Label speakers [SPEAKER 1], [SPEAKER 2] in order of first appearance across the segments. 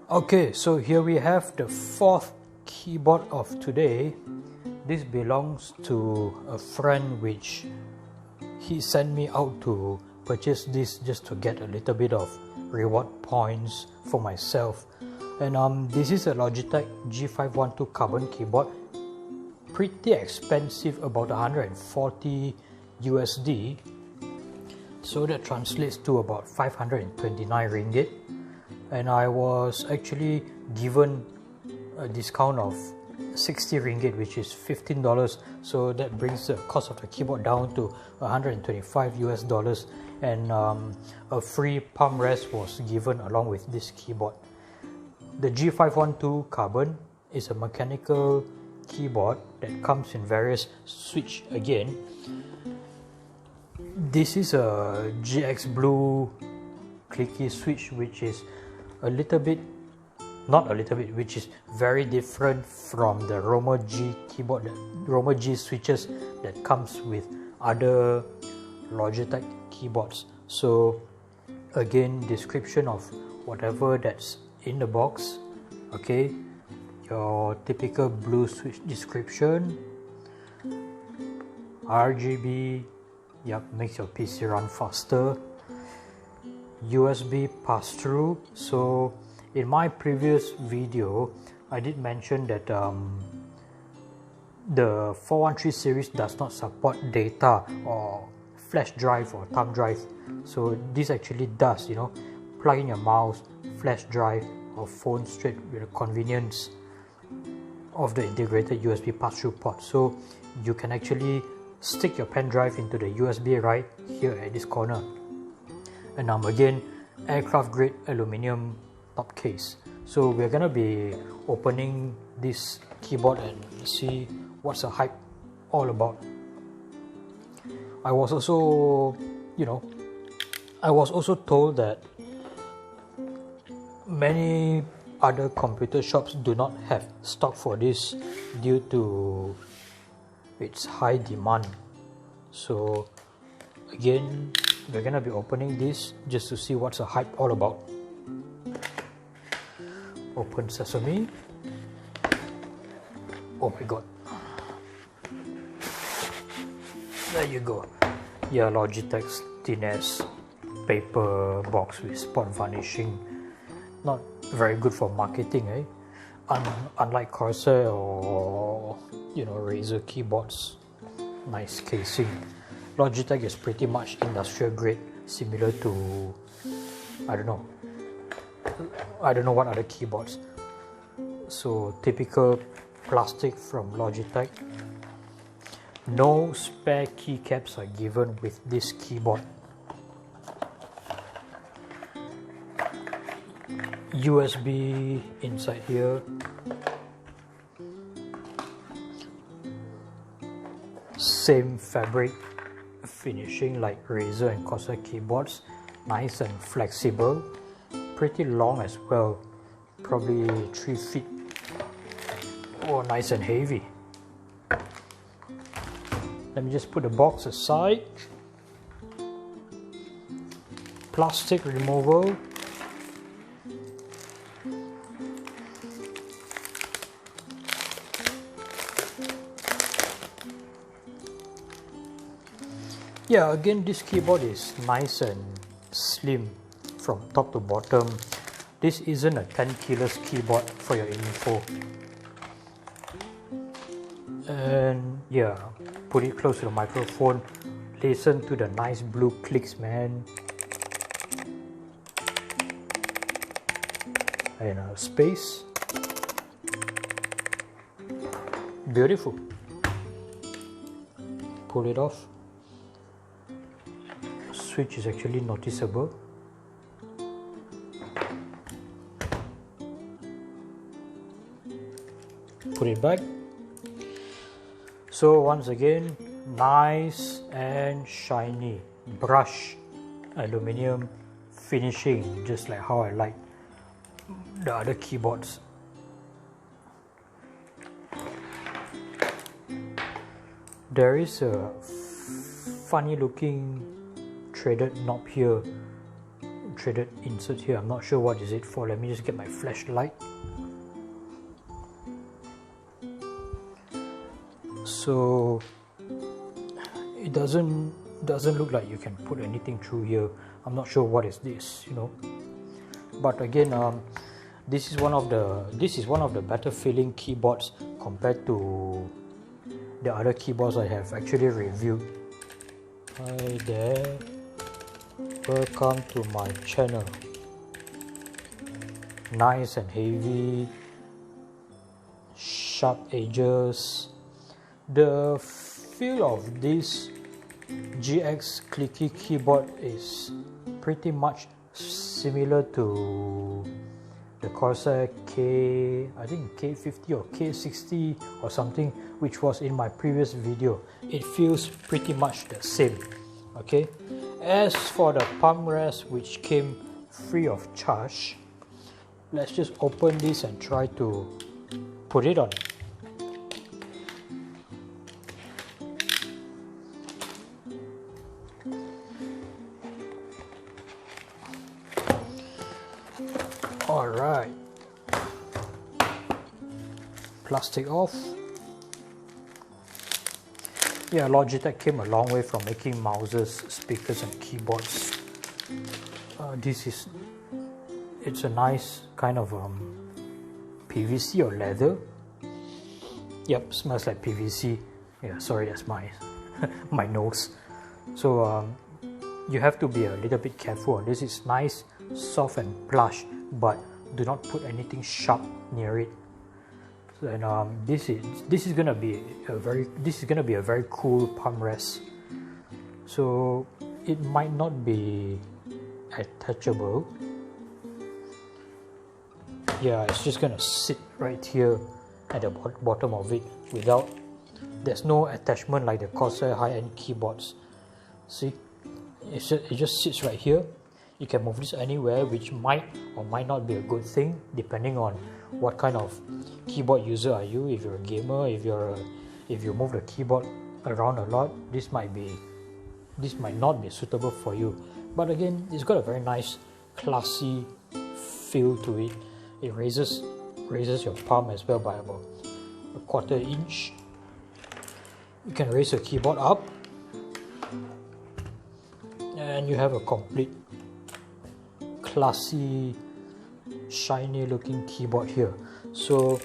[SPEAKER 1] Okay, so here we have the fourth keyboard of today. This belongs to a friend which he sent me out to purchase this just to get a little bit of reward points for myself. And this is a Logitech G512 carbon keyboard. Pretty expensive, about 140 USD. So that translates to about 529 ringgit. And I was actually given a discount of 60 ringgit, which is $15. So that brings the cost of the keyboard down to 125 US dollars. And a free palm rest was given along with this keyboard. The G512 carbon is a mechanical keyboard that comes in various switch again. This is a GX Blue clicky switch, which is which is very different from the Roma G keyboard, Roma G switches that comes with other Logitech keyboards. So again, description of whatever that's in the box. Okay, your typical blue switch description, RGB, yep, makes your PC run faster. USB pass-through. So in my previous video I did mention that the 413 series does not support data or flash drive or thumb drive. So this actually does, plug in your mouse, flash drive or phone straight with the convenience of the integrated USB pass-through port. So you can actually stick your pen drive into the USB right here at this corner. And again, aircraft grade aluminum top case. So we're gonna be opening this keyboard and see what's the hype all about. I was also told that many other computer shops do not have stock for this due to its high demand. So again, we're gonna be opening this just to see what's the hype all about. Open sesame. Oh my god. There you go. Yeah, Logitech's thin ass paper box with spot varnishing. Not very good for marketing, eh? Unlike Corsair or Razer keyboards. Nice casing. Logitech is pretty much industrial grade, similar to I don't know what other keyboards. So typical plastic from Logitech. No spare keycaps are given with this keyboard. USB inside here. Same fabric finishing like Razer and Corsair keyboards. Nice and flexible. Pretty long as well. Probably 3 feet. Oh, nice and heavy. Let me just put the box aside. Plastic removal. Yeah, again, this keyboard is nice and slim from top to bottom. This isn't a tenkeyless keyboard for your info. And yeah, put it close to the microphone. Listen to the nice blue clicks, man. And space. Beautiful. Pull it off. Switch is actually noticeable. Put it back. So once again, nice and shiny brush aluminum finishing, just like how I like the other keyboards. There is a funny looking threaded knob here threaded insert here. I'm not sure what is it for. Let me just get my flashlight. So it doesn't look like you can put anything through here. I'm not sure what is this, you know. But again, this is one of the better feeling keyboards compared to the other keyboards I have actually reviewed. Hi there, welcome to my channel. Nice and heavy, sharp edges. The feel of this GX clicky keyboard is pretty much similar to the Corsair I think K50 or K60 or something, which was in my previous video. It feels pretty much the same. Okay, as for the palm rest, which came free of charge, let's just open this and try to put it on. Alright, plastic off. Yeah, Logitech came a long way from making mouses, speakers and keyboards. It's a nice kind of PVC or leather. Yep, smells like PVC. Yeah, sorry, that's my my nose. So you have to be a little bit careful on this. It's nice, soft and plush, but do not put anything sharp near it. And this is gonna be a very cool palm rest. So it might not be attachable. Yeah, it's just gonna sit right here at the bottom of it without. There's no attachment like the Corsair high-end keyboards. See, it just sits right here. You can move this anywhere, which might or might not be a good thing depending on what kind of keyboard user are you. If you're a gamer, if you move the keyboard around a lot, this might not be suitable for you. But again, it's got a very nice classy feel to it. It raises your palm as well by about a 1/4 inch. You can raise your keyboard up and you have a complete classy shiny looking keyboard here. So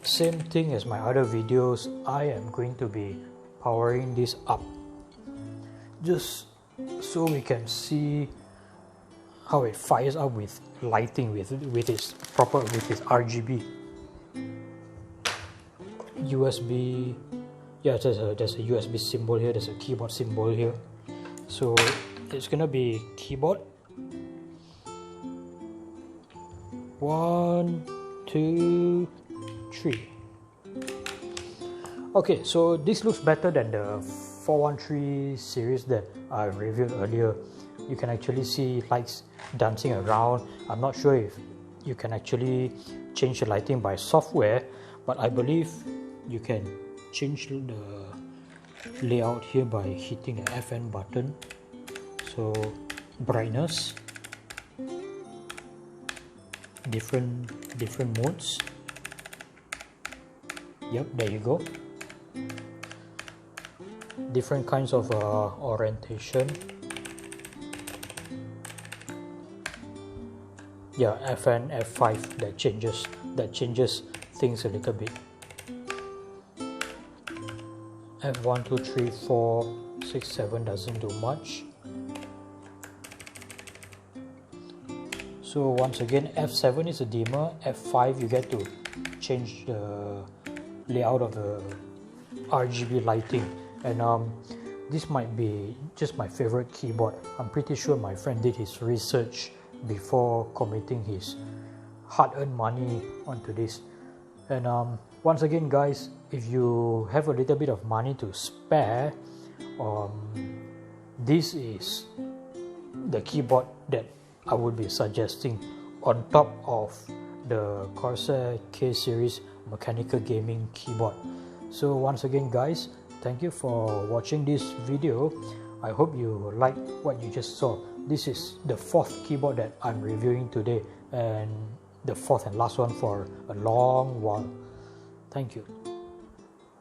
[SPEAKER 1] same thing as my other videos, I am going to be powering this up just so we can see how it fires up with lighting, with its RGB. USB, yeah, there's a USB symbol here, there's a keyboard symbol here. So it's gonna be keyboard. 1, 2, 3. Okay, so this looks better than the 413 series that I reviewed earlier. You can actually see lights dancing around. I'm not sure if you can actually change the lighting by software, but I believe you can change the layout here by hitting the FN button. So brightness, different modes. Yep, there you go. Different kinds of orientation. Yeah, FN, F5, that changes things a little bit. F1, 2, 3, 4, 6, 7 doesn't do much. So once again, F7 is a dimmer, F5 you get to change the layout of the RGB lighting. And this might be just my favorite keyboard. I'm pretty sure my friend did his research before committing his hard-earned money onto this. And once again guys, if you have a little bit of money to spare, this is the keyboard that I would be suggesting on top of the Corsair K series mechanical gaming keyboard. So once again guys, thank you for watching this video. I hope you liked what you just saw. this is the fourth keyboard that I'm reviewing today, and the fourth and last one for a long while. Thank you.